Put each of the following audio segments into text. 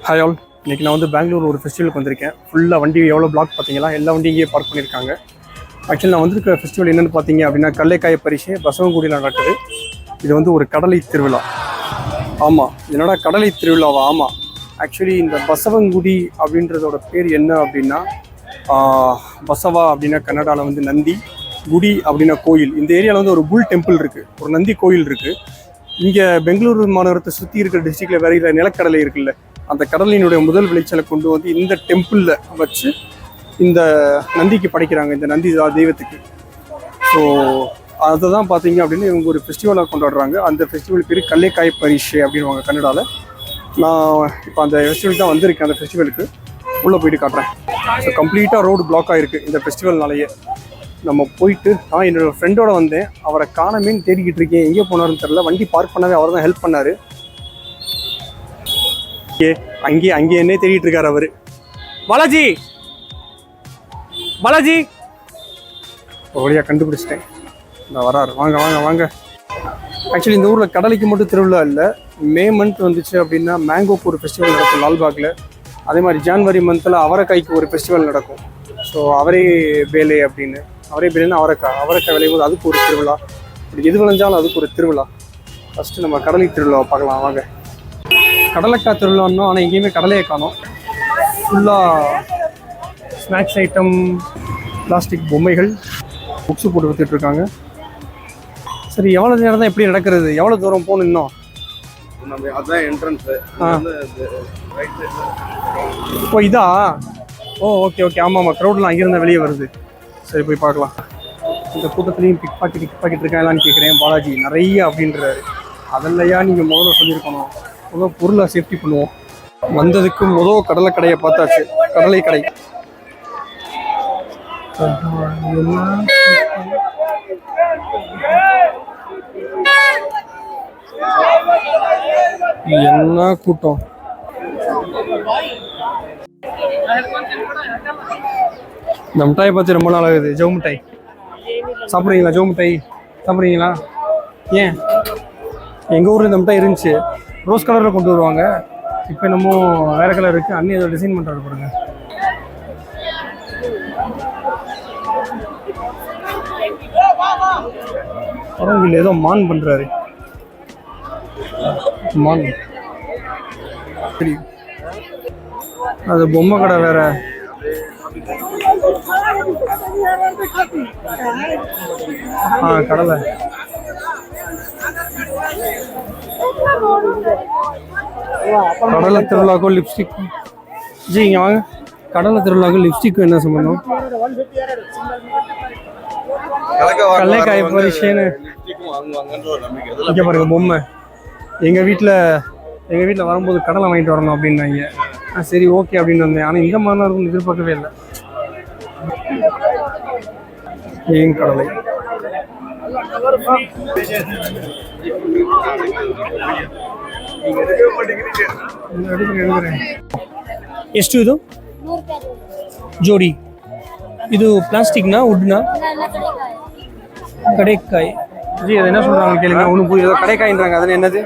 Hi all, இன்றைக்கி நான் வந்து பெங்களூர் ஒரு ஃபெஸ்டிவலுக்கு வந்திருக்கேன். ஃபுல்லாக வண்டி எவ்வளோ பிளாக் பார்த்தீங்களா, எல்லா வண்டியும் இங்கேயே பார்க் பண்ணியிருக்காங்க. ஆக்சுவலி நான் வந்திருக்கிற ஃபெஸ்டிவல் என்னென்னு பார்த்தீங்க அப்படின்னா கல்லைக்காய பரிசு பசவங்குடியில் நடக்குது. இது வந்து ஒரு கடலை திருவிழா. ஆமாம், என்னடா கடலை திருவிழாவா? ஆமாம், ஆக்சுவலி இந்த பசவங்குடி அப்படின்றதோட பேர் என்ன அப்படின்னா பசவா அப்படின்னா கன்னடாவில் வந்து நந்தி, குடி அப்படின்னா கோயில். இந்த ஏரியாவில் வந்து ஒரு புல் டெம்பிள் இருக்குது, ஒரு நந்தி கோயில் இருக்குது. இங்கே பெங்களூரு மாநகரத்தை சுற்றி இருக்கிற டிஸ்ட்ரிக்டில் வேறு நிலக்கடலை இருக்குல்ல, அந்த கடலினுடைய முதல் விளைச்சலை கொண்டு வந்து இந்த டெம்பிளில் வச்சு இந்த நந்திக்கு படைக்கிறாங்க, இந்த நந்தி தெய்வத்துக்கு. ஸோ அதை தான் பார்த்தீங்க அப்படின்னு இவங்க ஒரு ஃபெஸ்டிவலாக கொண்டாடுறாங்க. அந்த ஃபெஸ்டிவல் பேர் கல்லைக்காய் பரிசு அப்படின்வாங்க கன்னடாவில். நான் இப்போ அந்த ஃபெஸ்டிவல் தான் வந்திருக்கேன். அந்த ஃபெஸ்டிவலுக்கு உள்ளே போயிட்டு காட்டுறேன். ஸோ கம்ப்ளீட்டாக ரோடு பிளாக் ஆகிருக்கு இந்த ஃபெஸ்டிவல்னாலேயே. நம்ம போயிட்டு என்னோடய ஃப்ரெண்டோட வந்தேன், அவரை காணமேன்னு தேடிக்கிட்டு இருக்கேன். எங்கே போனாருன்னு தெரியல. வண்டி பார்க் பண்ணவே அவர் தான் ஹெல்ப் பண்ணார். அங்கே என்ன தேடிட்டு இருக்காரு அவரு. பாலாஜி பாலாஜி ஒரு வழியாக கண்டுபிடிச்சிட்டேன். இந்த வராரு, வாங்க வாங்க வாங்க. ஆக்சுவலி இந்த ஊரில் கடலைக்கு மட்டும் திருவிழா இல்லை, மே மந்த் வந்துச்சு அப்படின்னா மேங்கோக்கு ஒரு ஃபெஸ்டிவல் நடக்கும் லால்பாகில். அதே மாதிரி ஜான்வரி மந்தில் அவரைக்காய்க்கு ஒரு ஃபெஸ்டிவல் நடக்கும். ஸோ அவரே வேலை அப்படின்னு, அவரே வேலைன்னா அவரைக்காய் விளையும் போது அதுக்கு ஒரு திருவிழா. இப்படி எது விளைஞ்சாலும் அதுக்கு ஒரு திருவிழா. ஃபஸ்ட்டு நம்ம கடலை திருவிழாவை பார்க்கலாம் வாங்க. கடலைக்காய் திருவிழான்னு, ஆனால் எங்கேயுமே கடலையை காணோம். ஃபுல்லாக ஸ்நாக்ஸ் ஐட்டம், பிளாஸ்டிக் பொம்மைகள், புக்ஸு போட்டு விற்றுட்ருக்காங்க. சரி, எவ்வளோ நேரம் தான் எப்படி நடக்கிறது? எவ்வளோ தூரம் போகணும் இன்னும்? நம்ம அதுதான் என்ட்ரன்ஸு. ஓ இதா? ஓ ஓகே ஓகே, ஆமாம் ஆமாம், க்ரௌட்லாம் அங்கேருந்தா வெளியே வருது. சரி போய் பார்க்கலாம். இந்த கூட்டத்துலேயும் பிக் பாக்கெட் இருக்காங்களான்னு கேட்குறேன். பாலாஜி நிறைய அப்படின்றாரு. அதல்லையா நீங்கள் முதல்ல சொல்லியிருக்கணும். முதல் பொருளை சேஃப்டி பண்ணுவோம். வந்ததுக்கு முதல் கடலை கடையை பார்த்தாச்சு, கடலை கடை. என்ன கூட்டம்! இந்த மிட்டாயை பார்த்து ரொம்ப நாள் ஆகுது. ஜவு மிட்டாய் சாப்பிட்றீங்களா? ஜவு மிட்டாய் சாப்பிட்றீங்களா? ஏன் எங்கள் ஊரில் இந்த மிட்டாய் இருந்துச்சு, ரோஸ் கலரில் கொண்டு வருவாங்க. இப்போ என்னமோ வேறு கலர் இருக்குது. அண்ணி அதை டிசைன் பண்ணுறாரு பாருங்க. பரவாயில்ல, ஏதோ மான் பண்ணுறாரு. மான் சரி, அது பொம்மை கடை வேற. கடலை கடலை திருவிழாக்கும் லிப்ஸ்டிக்கும். ஜி இங்கே வாங்க. கடலை திருவிழாக்கும் லிப்ஸ்டிக்கும் என்ன சம்பந்தம்? கடலைக்காய் பரிசுன்னு இங்கே பாருங்க பொம்மை. எங்கள் வீட்டில் வரும்போது கடலை வாங்கிட்டு வரணும் அப்படின்னாங்க. சரி ஓகே அப்படின்னு வந்தேன். ஆனால் இந்த மாதிரி தான் இருக்கும்னு எதிர்பார்க்கவே இல்லை. ஏன் கடலை ಎಷ್ಟು ಇದು ಜೋಡಿ? ಇದು பிளாஸ்டிக்னா வுட்னா? கடைக்காய். ஜி அது என்ன சொல்றாங்க கேளுங்க. ஒன்று புரியுது, கடைக்காய்ன்றாங்க. அது என்னது?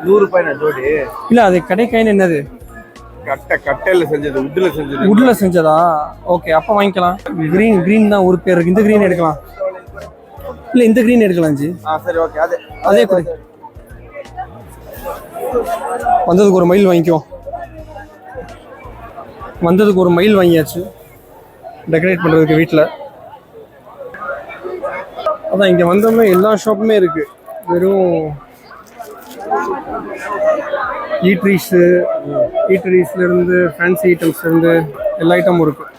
100 ரூபாய் ஜோடி இல்லை, அது கடைக்காய்னு என்னது? கட்டையில செஞ்சது, உட்ல செஞ்சதா? ஓகே, அப்போ வாங்கிக்கலாம். கிரீன் தான் ஒரு பேர் இருக்கு. இந்த கிரீன் எடுக்கலாம். இல்லை இந்த கிரீன் எடுக்கலாம் ஜி. சரி ஓகே, அதே கொடு. வந்ததுக்கு ஒரு மயில் வாங்கிக்குவோம். வந்ததுக்கு ஒரு மயில் வாங்கியாச்சு டெக்கரேட் பண்ணுறதுக்கு வீட்டில். அதான் இங்கே வந்தோம்னா எல்லா ஷாப்புமே இருக்குது. வெறும் ஈட்ரீஸ்லேருந்து ஃபேன்சி ஐட்டம்ஸ்லேருந்து எல்லா ஐட்டமும் இருக்குது.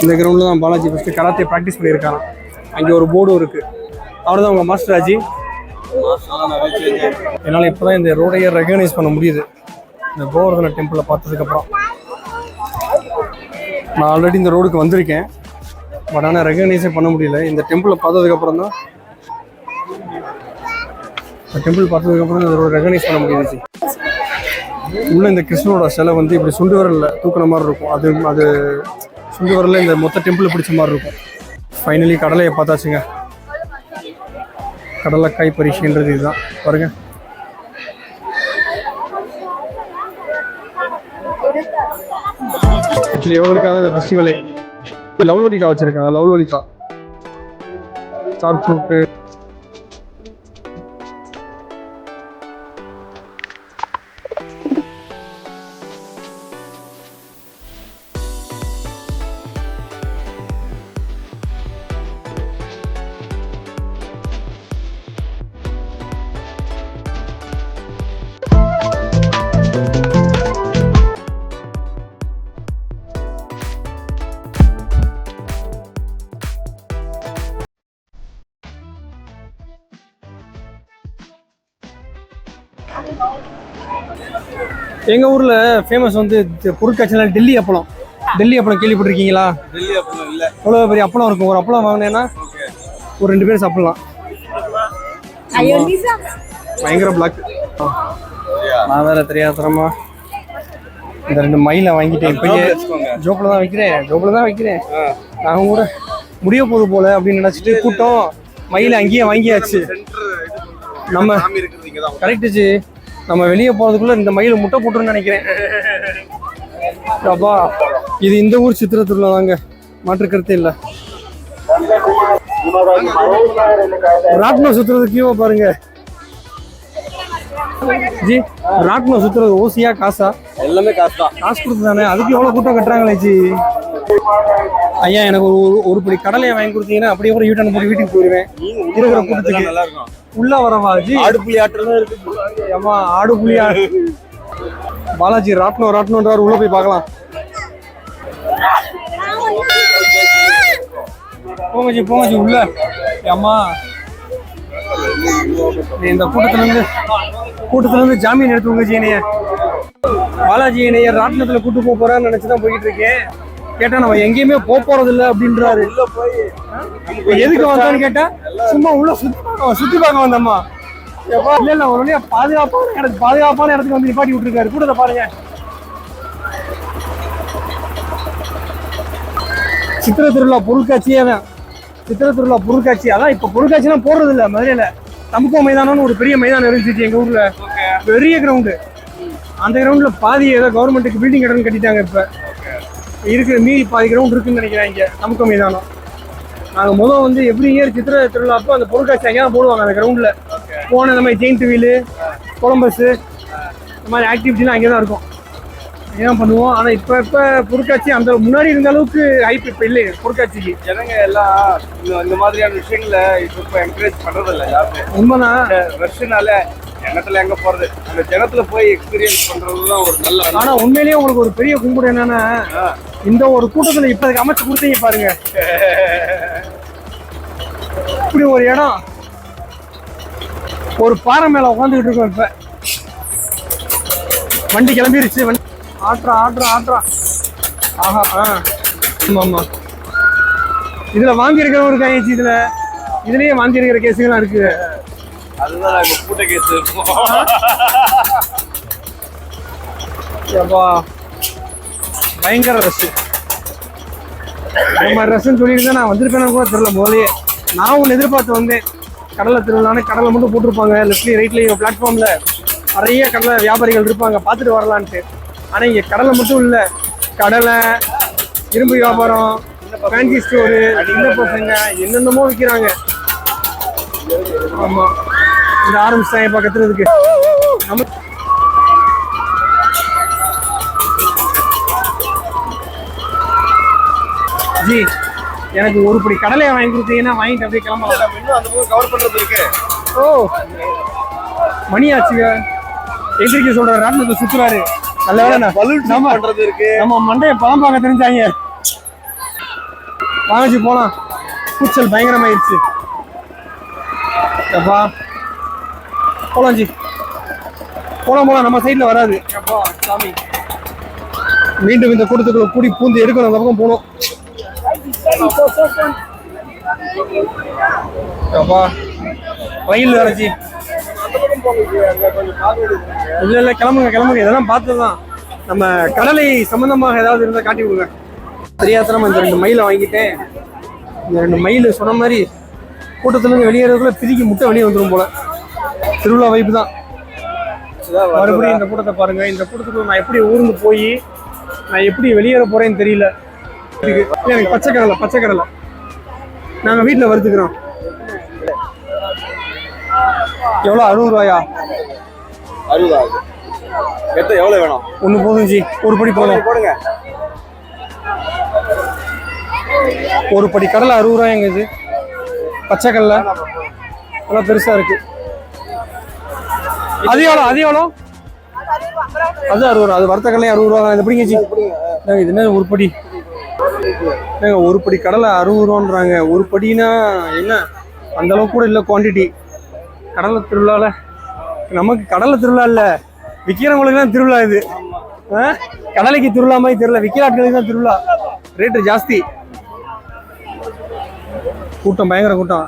இந்த கிரவுண்டில் தான் பாலாஜி ஃபஸ்ட்டு கராத்தே ப்ராக்டிஸ் பண்ணியிருக்காங்க. அங்கே ஒரு போர்டும் இருக்குது. அவர் தான் உங்கள் மாஸ்டர் ஆஜி. என்னால் இப்போ தான் இந்த ரோடையே ரெகனைஸ் பண்ண முடியுது, இந்த கோவர்தன டெம்பிளை பார்த்ததுக்கப்புறம். நான் ஆல்ரெடி இந்த ரோடுக்கு வந்திருக்கேன், பட் ஆனால் ரெகனைஸே பண்ண முடியல. இந்த டெம்பிளை பார்த்ததுக்கப்புறம் தான் இந்த ரோடு ரெகனைஸ் பண்ண முடியுது. உள்ள இந்த கிருஷ்ணனோட சிலை வந்து இப்படி சுண்டு வரல தூக்குன மாதிரி இருக்கும். அது சுண்டு வரல இந்த மொத்த டெம்பிள் பிடிச்ச மாதிரி இருக்கும். ஃபைனலி கடலையை பார்த்தாச்சுங்க. கடலைக்காய் பரிசைன்றது இதுதான் பாருங்க. ஆக்சுவலி எவ்வளோக்கான ஃபெஸ்டிவலே லவ்லோலிக்கா வச்சுருக்காங்க. லவ்லோலிக்கா ஸ்டார் ஃப்ரூட்டு எங்கள் ஊரில் ஃபேமஸ் வந்து பொருட்காட்சினால் டெல்லி அப்பளம். டெல்லி அப்பளம் கேள்விப்பட்டிருக்கீங்களா? டெல்லி அப்பளம் இல்லை. எவ்வளோ பெரிய அப்பளம் இருக்கும். ஒரு அப்பளம் வாங்கினேன்னா ஒரு 2 பேர் சாப்பிட்லாம். பயங்கர பிளாக். நான் வேற தெரியாதரமா இந்த 2 மயிலை வாங்கிட்டேன். இப்போயே ஜோப்பில் தான் வைக்கிறேன். நான் கூட முடிய போகுது போல அப்படின்னு நினச்சிட்டு கூட்டம் மயிலை அங்கேயே வாங்கியாச்சு. நம்ம கரெக்டுச்சு. நம்ம வெளியே போகிறதுக்குள்ள இந்த மயில் முட்டை போட்டுருன்னு நினைக்கிறேன். அப்பா இது இந்த ஊர் சித்திரை திருவிழா தாங்க, மாற்று கருத்தே இல்லை. ராட்னம் சுத்துறது கியூவா பாருங்க ஜி. ராட்னம் சுத்துறது ஓசியா காசா? எல்லாமே காசு தான். காசு கொடுத்து தானே. அதுக்கு எவ்வளோ கூட்டம் கட்டுறாங்களே ஜி. ஐயா எனக்கு ஒரு படி கடலையை வாங்கி கொடுத்தீங்கன்னா அப்படியே கூட யூட்டன் போட்டு வீட்டுக்கு போயிடுவேன். இருக்கிற கூட்டத்துக்கு நல்லா இருக்கும். உள்ள வரவா ஜி? ஆடு புலி ஆட்டுலாம் இருக்கு. ஆமா ஆடு புலி பாலாஜி ராட்னம்ன்றாரு. உள்ள போய் பார்க்கலாம். போங்க ஜி உள்ள. அம்மா இந்த கூட்டத்துல இருந்து ஜாமீன் எடுத்துவங்க ஜி. என்னைய பாலாஜி என்னைய ராட்னத்துல கூட்டு போறான்னு நினைச்சுதான் போயிட்டு இருக்கேன். கேட்டா நம்ம எங்கேயுமே போறது இல்லை அப்படின்றாரு. எதுக்கு வந்தான்னு கேட்டா சும்மா உள்ள சுத்தி பார்க்க வந்தம்மா. இல்ல ஒரு வழியா பாதுகாப்பான இடத்துக்கு வந்து நிப்பாட்டி விட்டுருக்காரு. கூட்டத்தை பாருங்க. சித்திரை திருவிழா பொருட்காட்சி அதான். இப்ப பொருட்காட்சிலாம் போடுறது இல்லை மதுரையில. தமுக்கோ மைதானம்னு ஒரு பெரிய மைதானம் இருந்துச்சு எங்க ஊர்ல. பெரிய கிரவுண்டு. அந்த கிரவுண்ட்ல பாதி ஏதோ கவர்மெண்ட்டுக்கு பில்டிங் கட்டணும்னு கட்டிட்டாங்க. இப்ப இருக்கிற மீறி பாதி கிரவுண்ட் இருக்குன்னு நினைக்கிறேன் இங்க தமுக்கோ மைதானம். நாங்கள் முதல் வந்து எவ்ரி இயர் சித்திரை திருவிழா அப்போ அந்த பொருட்காட்சி அங்கே தான் போடுவாங்க. அந்த கிரவுண்டில் போன இந்த மாதிரி ஜெயிண்ட் வீலு, கொலம்பஸ்ஸு, இந்த மாதிரி ஆக்டிவிட்டிலாம் அங்கே தான் இருக்கும். ஏன் பண்ணுவோம். ஆனால் இப்போ பொருட்காட்சி அந்த முன்னாடி இருந்த அளவுக்கு ஹைப் இப்போ இல்லை பொருட்காட்சிக்கு. ஜனங்க எல்லாம் இந்த மாதிரியான விஷயங்களை இப்போ என்கரேஜ் பண்ணுறதில்ல யாருமே. உண்மைதான். வருஷனால எண்ணத்துல எங்கே போகிறது, அந்த ஜனத்துல போய் எக்ஸ்பீரியன்ஸ் பண்ணுறதுதான் ஒரு நல்ல. ஆனால் உண்மையிலேயே உங்களுக்கு ஒரு பெரிய கும்பிடு என்னன்னா, இந்த ஒரு கூட்டத்தில் இப்போதைக்கு அமைச்சு கொடுத்தீங்க பாருங்க. இப்படி ஒரு இடம் ஒரு பாறை மேல உட்காந்துக்கிட்டு இருக்கோம். இப்ப வண்டி கிளம்பிருச்சு. வண்டி ஆட்ரா. ஆஹா ஆமா. இதுல வாங்கி இருக்கிற ஒரு கையச்சு. இதுலயே வாங்கி இருக்கிற கேஸுகள்லாம் இருக்கு. அதுதான் கூட்ட கேஸ் பயங்கர ரஷ். நம்ம ரஷ்ன்னு சொல்லிட்டு நான் வந்திருப்பேன்னு கூட தெரியல. முதலையே நான் ஒன்று எதிர்பார்த்து வந்தேன். கடலை திருவிழான்னு கடலை மட்டும் போட்டிருப்பாங்க லெஃப்ட்லேயும் ரைட்லேயும் பிளாட்ஃபார்மில். நிறைய கடலை வியாபாரிகள் இருப்பாங்க, பார்த்துட்டு வரலான்ட்டு. ஆனால் இங்கே கடலை மட்டும் இல்லை, கடலை, இரும்பு வியாபாரம், ஃபேன்சி ஸ்டோரு, சின்ன பசங்க என்னென்னமோ விற்கிறாங்க. ஆமாம், இந்த ஆரம்பிச்சிட்டாங்க இப்போ கத்துறதுக்கு. நம்ம ஜி எனக்கு ஒரு படி கடலையை வாங்கி கொடுத்தீங்கன்னா வாங்கிட்டு அப்படியே கிளம்பலாம். இன்னும் அந்த பக்கம் கவர் பண்ணுறது இருக்கு. ஓ மணி ஆச்சுங்க. எந்திரிக்க சொல்ற ராட்னத்தை சுத்துறாரு. நல்ல வேலை நம்ம பண்றது இருக்கு. நம்ம மண்டையை பழம் பார்க்க தெரிஞ்சாங்க. வாங்கி போலாம். கூச்சல் பயங்கரமாயிருச்சு. அப்பா போலாம் ஜி, போலாம். நம்ம சைட்ல வராது. அப்பா சாமி, மீண்டும் இந்த கூட்டத்துக்குள்ள கூடி பூந்து எடுக்கணும். அந்த பக்கம் போகணும். அப்பா ரயில் வேறச்சி. இல்ல கிளம்புங்க. இதெல்லாம் பார்த்ததுதான். நம்ம கடலை சம்பந்தமாக ஏதாவது இருந்தா காட்டி விடுங்க. தெரியாதனமா இந்த 2 மயிலை வாங்கிட்டேன். இந்த 2 மயில் சொன்ன மாதிரி கூட்டத்துலேருந்து வெளியேறதுக்குள்ள பிரிக்கி முட்டை வெளியே வந்துடும் போல. திருவிழா வைப்பு தான். மறுபடியும் இந்த கூட்டத்தை பாருங்க. இந்த கூட்டத்துக்குள்ள நான் எப்படி ஊர்ந்து போய் நான் எப்படி வெளியேற போறேன்னு தெரியல. எனக்கு பச்சை கடலை நாங்கள் வீட்டில் வறுத்துக்கிறோம். எவ்வளோ? 60 ரூபாயா? 60 எவ்வளோ வேணும்? ஒன்று போதும் ஜி, ஒரு படி போதும். போடுங்க. ஒரு படி கடலை 60 ரூபாய்ங்க. இது பச்சை கடலை நல்லா பெருசா இருக்கு. அது எவ்வளோ? அது 60 ரூபா. அது வறுத்த கடலை 60 ரூபா தான். இது எப்படிங்க ஜி? இது என்ன ஒரு படி? ஒரு படி கடலை 60 ரூபான்றாங்க. ஒரு படினா என்ன அந்த அளவுக்கு கூட இல்லை குவான்டிட்டி. கடலை திருவிழாவில் நமக்கு கடலை திருவிழா இல்லை, விற்கிறவங்களுக்கு தான் திருவிழா இது. கடலைக்கு திருவிழா மாதிரி தெரியல, விற்கிற ஆட்களுக்கு தான் திருவிழா. ரேட்டு ஜாஸ்தி. கூட்டம் பயங்கர கூட்டம்.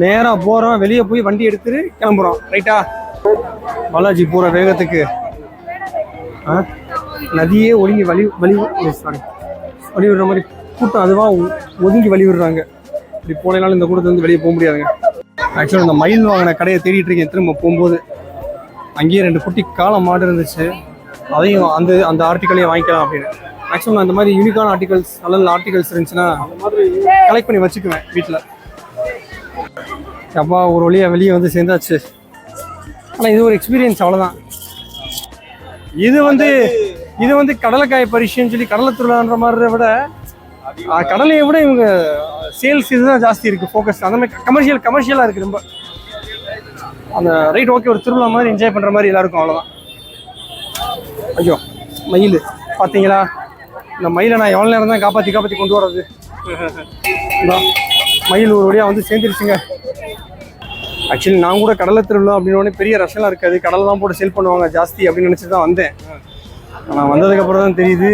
நேராக போகிறோம், வெளியே போய் வண்டி எடுத்துட்டு கிளம்புறோம். ரைட்டா? பாலாஜி போகிற வேகத்துக்கு நதியே ஒதுங்கி வழி விடுற மாதிரி கூட்டம் அதுவாக ஒதுங்கி வழி விடுறாங்க. இப்படி போனாலும் இந்த கூட்டத்தை வந்து வெளியே போக முடியாதுங்க. ஆக்சுவலாக இந்த மயில் வாங்கின கடையை தேடிட்டு இருக்கேன். திரும்ப போகும்போது அங்கேயே 2 குட்டி காளை மாடு இருந்துச்சு. அதையும் அந்த ஆர்டிக்கலையும் வாங்கிக்கலாம் அப்படின்னு. மேக்ஸிமம் அந்த மாதிரி யூனிக்கான ஆர்டிகல்ஸ், நல்ல ஆர்டிகல்ஸ் இருந்துச்சுன்னா கலெக்ட் பண்ணி வச்சுக்குவேன் வீட்டில். அப்பா ஒரு வழியாக வெளியே வந்து சேர்ந்தாச்சு. ஆனால் இது ஒரு எக்ஸ்பீரியன்ஸ், அவ்வளோதான். இது வந்து கடலைக்காய் பரிசுன்னு சொல்லி கடலை திருவிழான்ற மாதிரி விட கடலையை விட இவங்க சேல்ஸ் இதுதான் ஜாஸ்தி இருக்குது, ஃபோக்கஸ். அந்த மாதிரி கமர்ஷியலாக இருக்குது ரொம்ப. அந்த ரைட் ஓகே, ஒரு திருவிழா மாதிரி என்ஜாய் பண்ணுற மாதிரி எல்லாருக்கும், அவ்வளோதான். ஐயோ மயில் பார்த்தீங்களா? இந்த மயிலை நான் எவ்வளோ நேரம் தான் காப்பாற்றி கொண்டு வர்றது. மயில் ஒரு வழியாக வந்து சேர்ந்துருச்சுங்க. ஆக்சுவலி நான் கூட கடலை திருவிழா அப்படின்னு பெரிய ரஷ்லாம் இருக்காது, கடலை தான் போட்டு சேல் பண்ணுவாங்க ஜாஸ்தி அப்படின்னு நினச்சி தான் வந்தேன். ஆனால் வந்ததுக்கப்புறம் தான் தெரியுது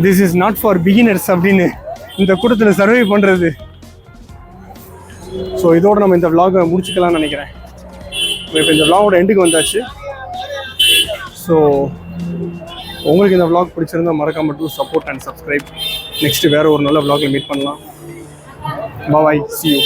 this is not for beginners அப்படின்னு, இந்த கூட்டத்தில் சர்வை பண்ணுறது. ஸோ இதோடு நம்ம இந்த vlog முடிச்சுக்கலாம்னு நினைக்கிறேன். இப்போ இந்த vlog-ஓட எண்டுக்கு வந்தாச்சு. ஸோ உங்களுக்கு இந்த vlog பிடிச்சிருந்தா மறக்காம do support and subscribe. Next வேறு ஒரு நல்ல vlog-ல மீட் பண்ணலாம். பாய், see you.